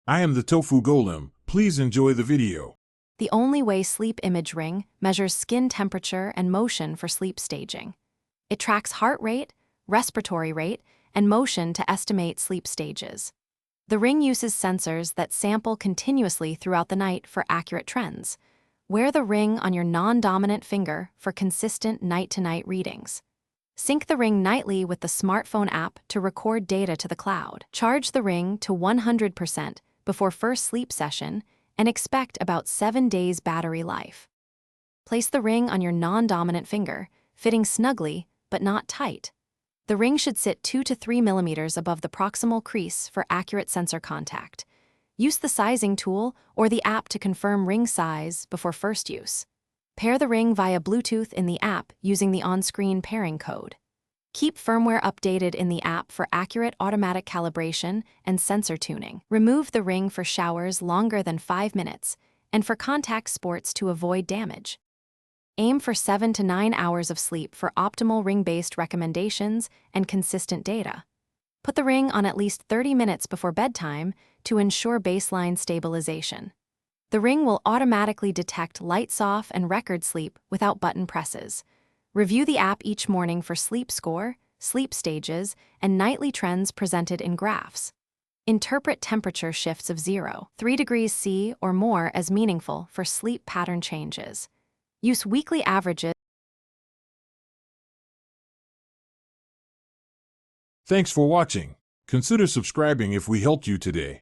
I am the Tofu Golem. Please enjoy the video. The Only Way Sleep Image Ring measures skin temperature and motion for sleep staging. It tracks heart rate, respiratory rate, and motion to estimate sleep stages. The ring uses sensors that sample continuously throughout the night for accurate trends. Wear the ring on your non-dominant finger for consistent night-to-night readings. Sync the ring nightly with the smartphone app to record data to the cloud. Charge the ring to 100% before first sleep session and expect about 7 days battery life. Place the ring on your non-dominant finger, fitting snugly but not tight. The ring should sit 2 to 3 millimeters above the proximal crease for accurate sensor contact. Use the sizing tool or the app to confirm ring size before first use. Pair the ring via Bluetooth in the app using the on-screen pairing code. Keep firmware updated in the app for accurate automatic calibration and sensor tuning. Remove the ring for showers longer than 5 minutes and for contact sports to avoid damage. Aim for 7 to 9 hours of sleep for optimal ring-based recommendations and consistent data. Put the ring on at least 30 minutes before bedtime to ensure baseline stabilization. The ring will automatically detect lights off and record sleep without button presses. Review the app each morning for sleep score, sleep stages, and nightly trends presented in graphs. Interpret temperature shifts of 0.3 degrees C or more as meaningful for sleep pattern changes. Use weekly averages. Thanks for watching. Consider subscribing if we helped you today.